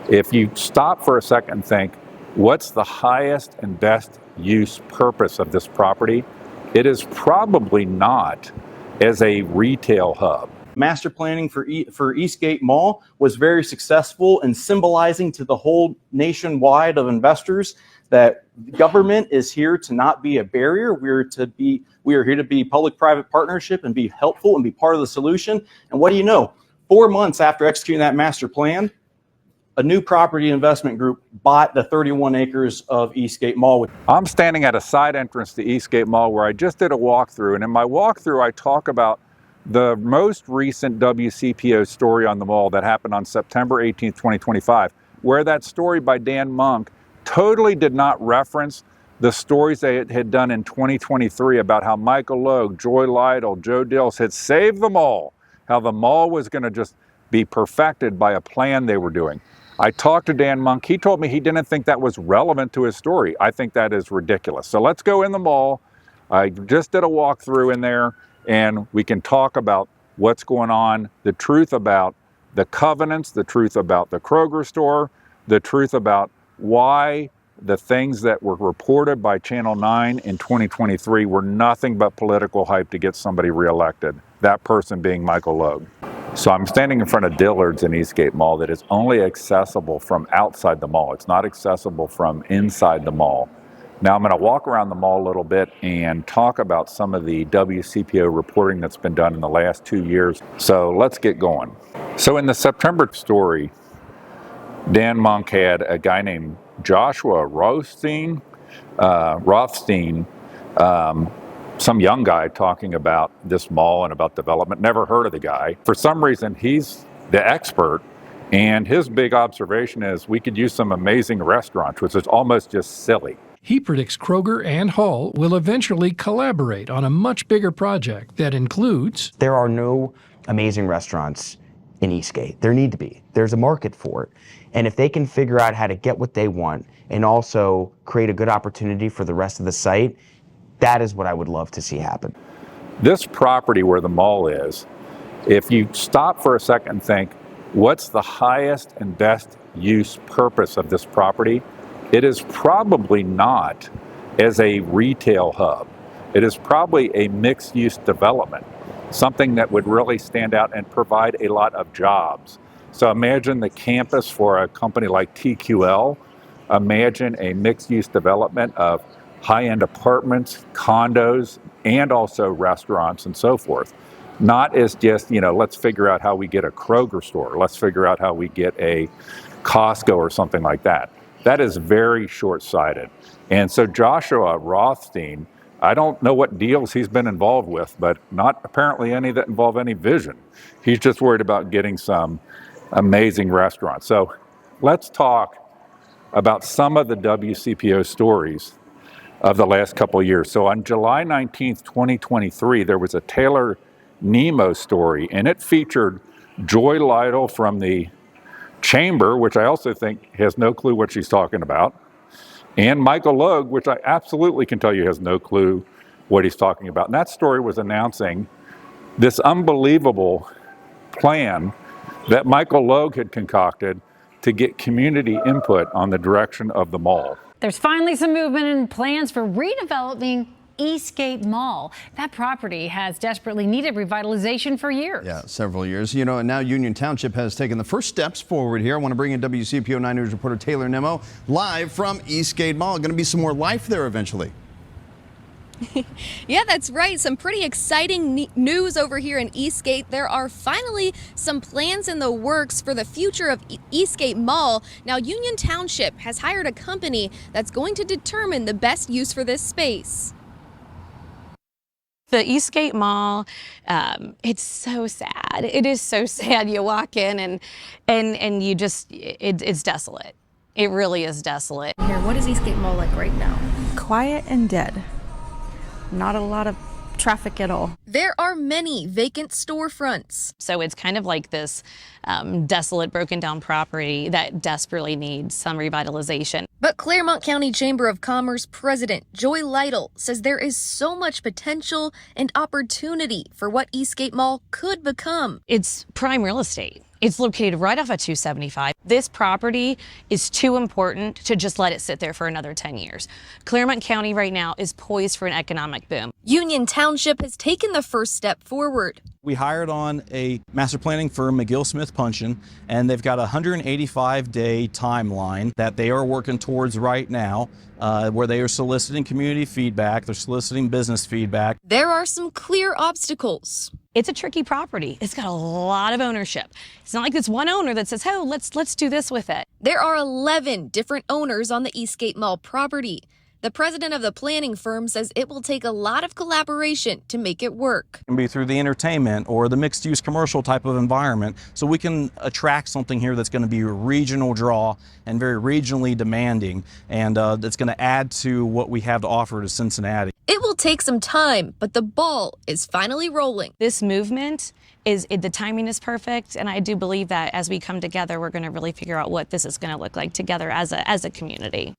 If you stop for a second and think, what's the highest and best use purpose of this property? It is probably not as a retail hub. Master planning for EastGate Mall was very successful in symbolizing to the whole nationwide of investors that government is here to not be a barrier. We are here to be public-private partnership and be helpful and be part of the solution. And what do you know? 4 months after executing that master plan, a new property investment group bought the 31 acres of EastGate Mall. I'm standing at a side entrance to EastGate Mall where I just did a walkthrough, and in my walkthrough I talk about the most recent WCPO story on the mall that happened on September 18th, 2025, where that story by Dan Monk totally did not reference the stories they had done in 2023 about how Michael Logue, Joy Lytle, Joe Dills had saved the mall, how the mall was going to just be perfected by a plan they were doing. I talked to Dan Monk. He told me he didn't think that was relevant to his story. I think that is ridiculous. So let's go in the mall. I just did a walkthrough in there, and we can talk about what's going on, the truth about the covenants, the truth about the Kroger store, the truth about why the things that were reported by Channel 9 in 2023 were nothing but political hype to get somebody reelected, that person being Michael Logue. So I'm standing in front of Dillard's in EastGate Mall that is only accessible from outside the mall. It's not accessible from inside the mall. Now I'm going to walk around the mall a little bit and talk about some of the WCPO reporting that's been done in the last 2 years. So let's get going. So in the September story, Dan Monk had a guy named Joshua Rothstein, some young guy talking about this mall and about development. Never heard of the guy. For some reason, he's the expert, and his big observation is we could use some amazing restaurants, which is almost just silly. He predicts Kroger and Hall will eventually collaborate on a much bigger project that includes... There are no amazing restaurants in Eastgate. There need to be. There's a market for it. And if they can figure out how to get what they want and also create a good opportunity for the rest of the site, that is what I would love to see happen. This property where the mall is, if you stop for a second and think, what's the highest and best use purpose of this property? It is probably not as a retail hub. It is probably a mixed-use development, something that would really stand out and provide a lot of jobs. So imagine the campus for a company like TQL. Imagine a mixed-use development of high-end apartments, condos, and also restaurants and so forth. Not as just, let's figure out how we get a Kroger store. Let's figure out how we get a Costco or something like that. That is very short-sighted. And so Joshua Rothstein, I don't know what deals he's been involved with, but not apparently any that involve any vision. He's just worried about getting some amazing restaurants. So let's talk about some of the WCPO stories of the last couple of years. So on July 19th, 2023, there was a Taylor Nemo story, and it featured Joy Lytle from the Chamber, which I also think has no clue what she's talking about, and Michael Logue, which I absolutely can tell you has no clue what he's talking about. And that story was announcing this unbelievable plan that Michael Logue had concocted to get community input on the direction of the mall. There's finally some movement in plans for redeveloping EastGate Mall. That property has desperately needed revitalization for years. Yeah, several years. And now Union Township has taken the first steps forward here. I want to bring in WCPO 9 News reporter Taylor Nemo live from EastGate Mall. Going to be some more life there eventually. Yeah, that's right. Some pretty exciting news over here in Eastgate. There are finally some plans in the works for the future of Eastgate Mall. Now, Union Township has hired a company that's going to determine the best use for this space. The Eastgate Mall, it's so sad. It is so sad. You walk in and you just, it's desolate. It really is desolate. Here, what is Eastgate Mall like right now? Quiet and dead. Not a lot of traffic at all. There are many vacant storefronts. So it's kind of like this desolate, broken down property that desperately needs some revitalization. But Clermont County Chamber of Commerce President Joy Lytle says there is so much potential and opportunity for what Eastgate Mall could become. It's prime real estate. It's located right off of 275. This property is too important to just let it sit there for another 10 years. Clermont County right now is poised for an economic boom. Union Township has taken the first step forward. We hired on a master planning firm, McGill Smith Punchin, and they've got a 185-day timeline that they are working towards right now, where they are soliciting community feedback, they're soliciting business feedback. There are some clear obstacles. It's a tricky property. It's got a lot of ownership. It's not like it's one owner that says, oh, let's do this with it. There are 11 different owners on the EastGate Mall property. The president of the planning firm says it will take a lot of collaboration to make it work. It can be through the entertainment or the mixed-use commercial type of environment, so we can attract something here that's going to be a regional draw and very regionally demanding, and that's going to add to what we have to offer to Cincinnati. It will take some time, but the ball is finally rolling. This movement the timing is perfect, and I do believe that as we come together, we're going to really figure out what this is going to look like together as a community.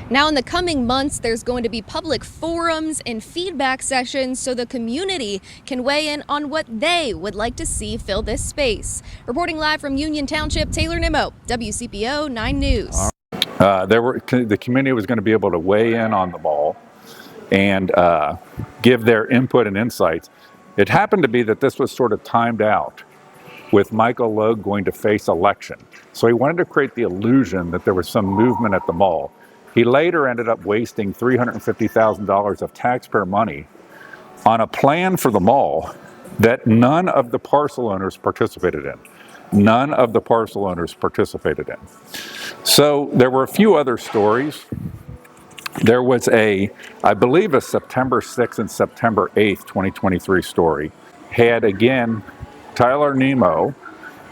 Now, in the coming months, there's going to be public forums and feedback sessions so the community can weigh in on what they would like to see fill this space. Reporting live from Union Township, Taylor Nimmo, WCPO 9 News. The community was going to be able to weigh in on the mall and give their input and insights. It happened to be that this was sort of timed out with Michael Logue going to face election. So he wanted to create the illusion that there was some movement at the mall. He later ended up wasting $350,000 of taxpayer money on a plan for the mall that none of the parcel owners participated in. None of the parcel owners participated in. So there were a few other stories. There was I believe a September 6th and September 8th, 2023 story. Had, again, Tyler Nemo,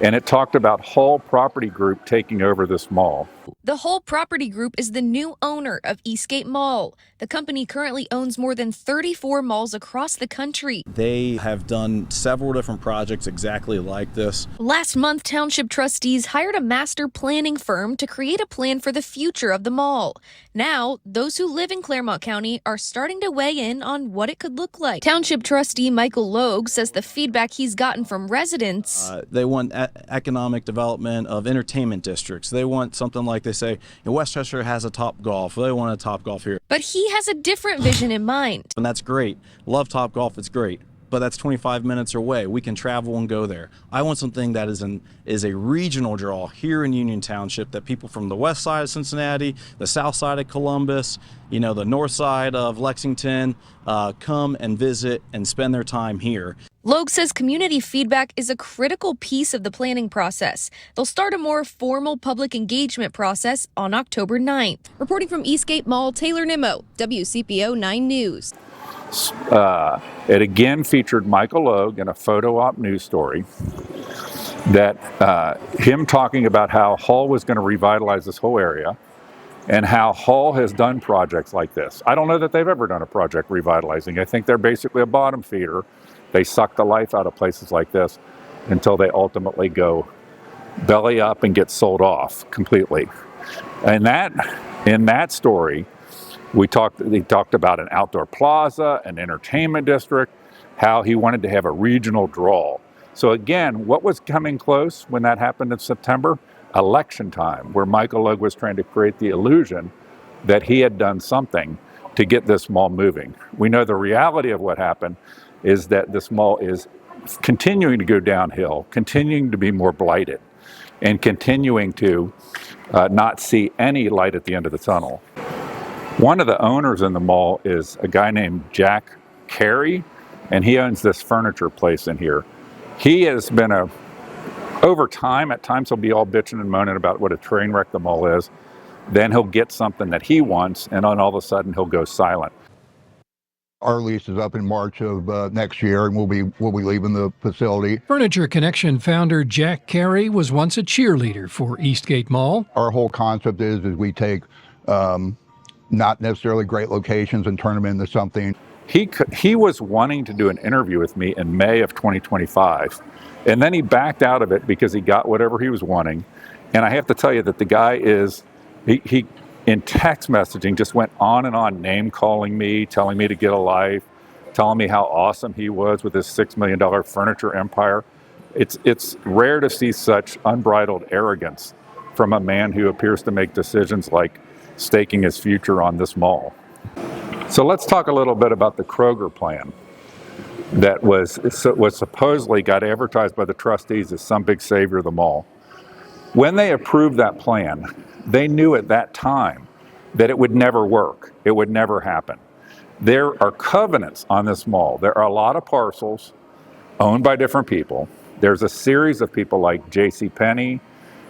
and it talked about Hall Property Group taking over this mall. The Hall Property Group is the new owner of EastGate Mall. The company currently owns more than 34 malls across the country. They have done several different projects exactly like this. Last month, Township trustees hired a master planning firm to create a plan for the future of the mall. Now, those who live in Clermont County are starting to weigh in on what it could look like. Township trustee Michael Logue says the feedback he's gotten from residents. They want economic development of entertainment districts. They want something like they say, Westchester has a Top Golf. They want a Top Golf here. But he has a different vision in mind. And that's great. Love Top Golf, it's great. But that's 25 minutes away. We can travel and go there. I want something that is a regional draw here in Union Township, that people from the west side of Cincinnati, the south side of Columbus, the north side of Lexington, come and visit and spend their time here. Logue says community feedback is a critical piece of the planning process. They'll start a more formal public engagement process on October 9th. Reporting from EastGate Mall, Taylor Nimmo, WCPO 9 News. It again featured Michael Logue in a photo op news story that him talking about how Hall was going to revitalize this whole area and how Hall has done projects like this. I don't know that they've ever done a project revitalizing. I think they're basically a bottom feeder. They suck the life out of places like this until they ultimately go belly up and get sold off completely. And in that story, he talked about an outdoor plaza, an entertainment district, how he wanted to have a regional draw. So again, what was coming close when that happened in September? Election time, where Michael Logue was trying to create the illusion that he had done something to get this mall moving. We know the reality of what happened is that this mall is continuing to go downhill, continuing to be more blighted, and continuing to not see any light at the end of the tunnel. One of the owners in the mall is a guy named Jack Carey, and he owns this furniture place in here. He has been over time, at times he'll be all bitching and moaning about what a train wreck the mall is. Then he'll get something that he wants, and then all of a sudden he'll go silent. Our lease is up in March of next year, and we'll be leaving the facility. Furniture Connection founder Jack Carey was once a cheerleader for Eastgate Mall. Our whole concept is we take not necessarily great locations and turn them into something. He was wanting to do an interview with me in May of 2025, and then he backed out of it because he got whatever he was wanting. And I have to tell you that the guy he in text messaging just went on and on, name calling me, telling me to get a life, telling me how awesome he was with his $6 million furniture empire. It's rare to see such unbridled arrogance from a man who appears to make decisions like staking his future on this mall. So let's talk a little bit about the Kroger plan that was supposedly got advertised by the trustees as some big savior of the mall. When they approved that plan, they knew at that time that it would never work. It would never happen. There are covenants on this mall. There are a lot of parcels owned by different people. There's a series of people like JCPenney,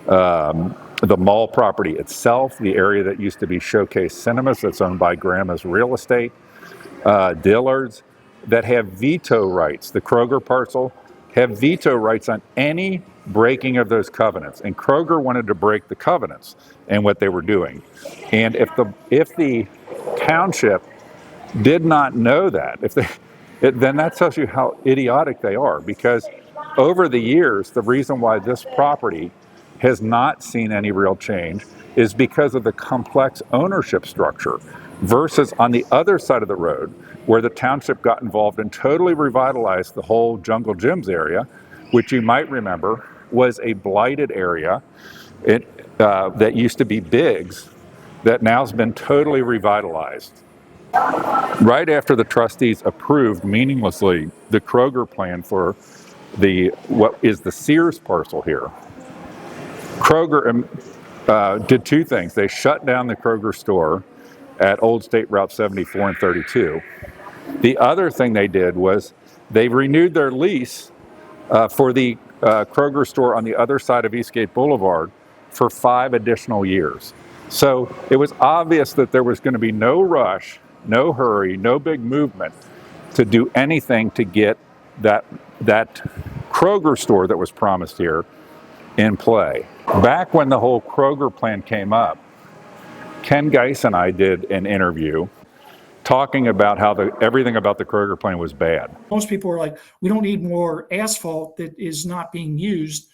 the mall property itself, the area that used to be Showcase Cinemas that's owned by Grandma's Real Estate, Dillard's, that have veto rights. The Kroger parcel have veto rights on any breaking of those covenants. And Kroger wanted to break the covenants and what they were doing. And if the township did not know that, then that tells you how idiotic they are, because over the years, the reason why this property has not seen any real change is because of the complex ownership structure versus on the other side of the road where the township got involved and totally revitalized the whole Jungle Gyms area, which you might remember was a blighted area that used to be Biggs that now has been totally revitalized. Right after the trustees approved meaninglessly the Kroger plan for what is the Sears parcel here, Kroger did two things. They shut down the Kroger store at Old State Route 74 and 32. The other thing they did was they renewed their lease for the Kroger store on the other side of Eastgate Boulevard for 5 additional years. So it was obvious that there was going to be no rush, no hurry, no big movement to do anything to get that Kroger store that was promised here in play. Back when the whole Kroger plan came up, Ken Geis and I did an interview talking about how everything about the Kroger plan was bad. Most people are like, we don't need more asphalt that is not being used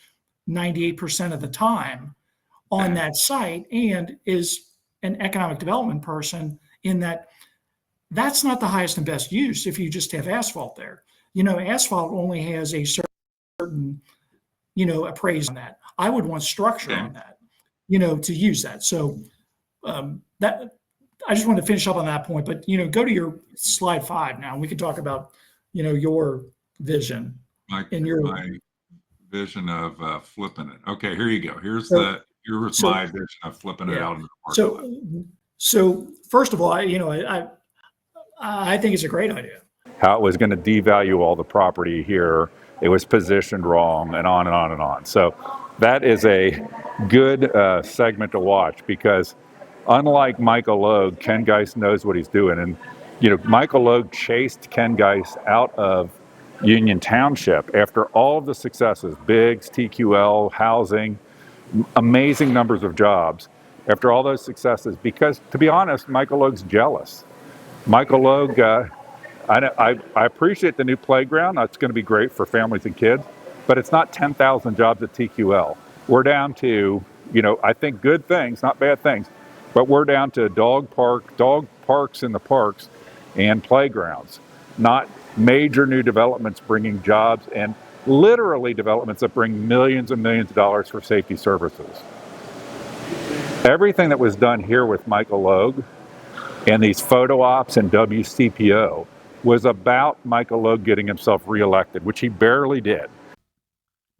98% of the time on that site, and is an economic development person in that that's not the highest and best use if you just have asphalt there. Asphalt only has a certain, appraise on that. I would want structure on that, to use that. So that I just wanted to finish up on that point, but go to your slide 5 now. We can talk about your vision my vision of flipping it. Okay, here you go. Here's my vision of flipping it out in the parking lot. So first of all, I think it's a great idea. How it was going to devalue all the property here. It was positioned wrong, and on and on and on. So that is a good segment to watch, because unlike Michael Logue, Ken Geis knows what he's doing. And, Michael Logue chased Ken Geis out of Union Township after all of the successes, Biggs, TQL, housing, amazing numbers of jobs. After all those successes, because to be honest, Michael Logue's jealous. Michael Logue, I appreciate the new playground. It's going to be great for families and kids, but it's not 10,000 jobs at TQL. We're down to, I think good things, not bad things, but we're down to dog parks in the parks and playgrounds, not major new developments bringing jobs, and literally developments that bring millions and millions of dollars for safety services. Everything that was done here with Michael Logue and these photo ops and WCPO was about Michael Logue getting himself reelected, which he barely did.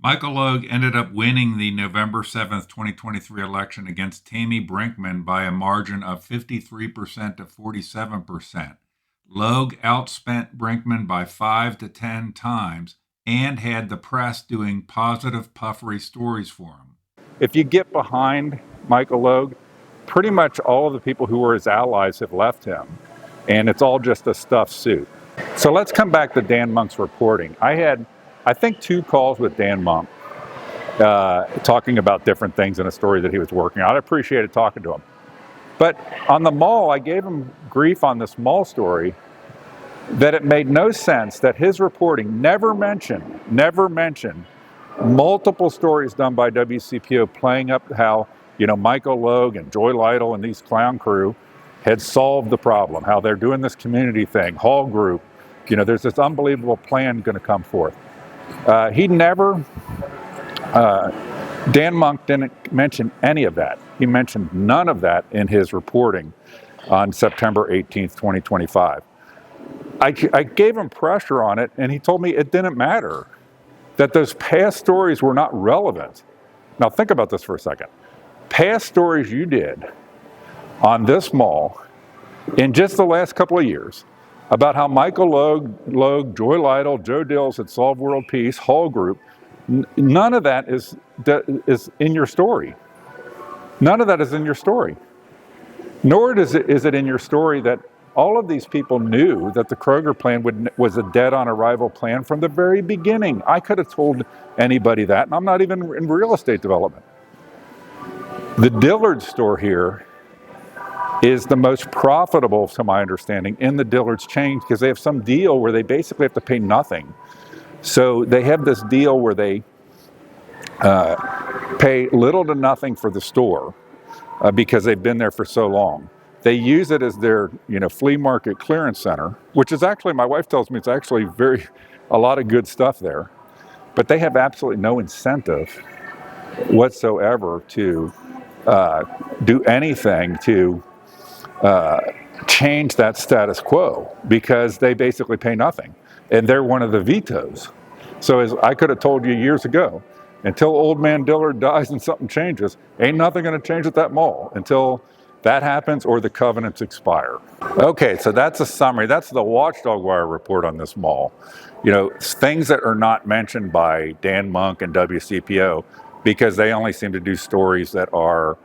Michael Logue ended up winning the November 7th, 2023 election against Tammy Brinkman by a margin of 53% to 47%. Logue outspent Brinkman by 5 to 10 times and had the press doing positive puffery stories for him. If you get behind Michael Logue, pretty much all of the people who were his allies have left him, and it's all just a stuffed suit. So let's come back to Dan Monk's reporting. I had, I think, 2 calls with Dan Monk talking about different things in a story that he was working on. I appreciated talking to him. But on the mall, I gave him grief on this mall story that it made no sense that his reporting never mentioned multiple stories done by WCPO playing up how, Michael Logue and Joy Lytle and these clown crew had solved the problem, how they're doing this community thing, Hall Group. There's this unbelievable plan going to come forth. He never, Dan Monk didn't mention any of that. He mentioned none of that in his reporting on September 18th, 2025. I gave him pressure on it, and he told me it didn't matter, that those past stories were not relevant. Now think about this for a second. Past stories you did on this mall in just the last couple of years about how Michael Logue, Joy Lytle, Joe Dills had solved world peace, Hall Group, none of that is in your story. None of that is in your story. Nor is it in your story that all of these people knew that the Kroger plan was a dead-on-arrival plan from the very beginning. I could have told anybody that, and I'm not even in real estate development. The Dillard store here is the most profitable, to my understanding, in the Dillard's chain because they have some deal where they basically have to pay nothing. So they have this deal where they pay little to nothing for the store because they've been there for so long. They use it as their, flea market clearance center, which is actually, my wife tells me it's actually a lot of good stuff there. But they have absolutely no incentive whatsoever to do anything to change that status quo because they basically pay nothing. And they're one of the vetoes. So as I could have told you years ago, until old man Dillard dies and something changes, ain't nothing going to change at that mall until that happens or the covenants expire. Okay, so that's a summary. That's the Watchdog Wire report on this mall. Things that are not mentioned by Dan Monk and WCPO because they only seem to do stories that are,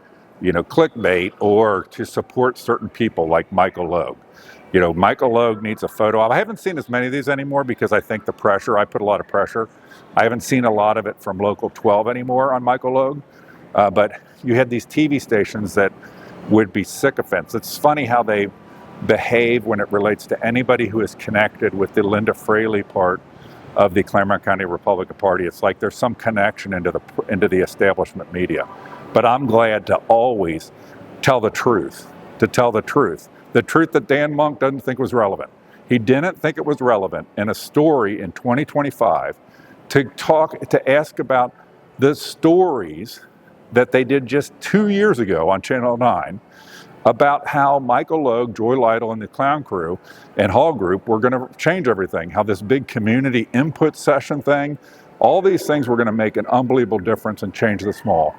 clickbait or to support certain people like Michael Logue. Michael Logue needs a photo op. I haven't seen as many of these anymore because I think I put a lot of pressure. I haven't seen a lot of it from Local 12 anymore on Michael Logue. But you had these TV stations that would be sycophants. It's funny how they behave when it relates to anybody who is connected with the Linda Fraley part of the Clermont County Republican Party. It's like there's some connection into the establishment media. But I'm glad to always tell the truth, the truth that Dan Monk doesn't think was relevant. He didn't think it was relevant in a story in 2025 to ask about the stories that they did just 2 years ago on Channel 9 about how Michael Logue, Joy Lytle, and the Clown Crew and Hall Group were going to change everything, how this big community input session thing, all these things were going to make an unbelievable difference and change this mall.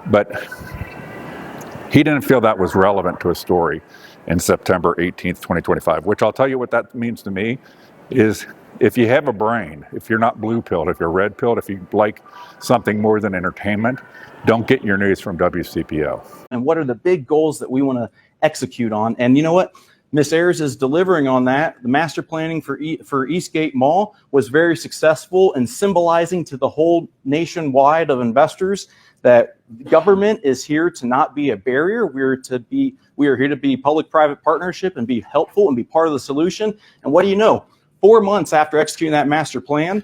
But he didn't feel that was relevant to a story in September 18th, 2025, which I'll tell you what that means to me is if you have a brain, if you're not blue-pilled, if you're red-pilled, if you like something more than entertainment, don't get your news from WCPO. And what are the big goals that we want to execute on? And you know what? Ms. Ayers is delivering on that. The master planning for EastGate Mall was very successful in symbolizing to the whole nationwide of investors that government is here to not be a barrier. We are here to be public-private partnership and be helpful and be part of the solution. And what do you know? 4 months after executing that master plan,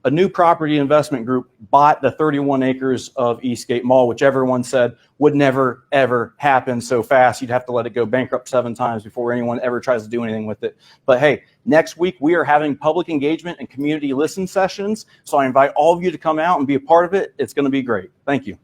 a new property investment group bought the 31 acres of EastGate Mall, which everyone said would never, ever happen so fast. You'd have to let it go bankrupt 7 times before anyone ever tries to do anything with it. But hey, next week we are having public engagement and community listen sessions. So I invite all of you to come out and be a part of it. It's going to be great. Thank you.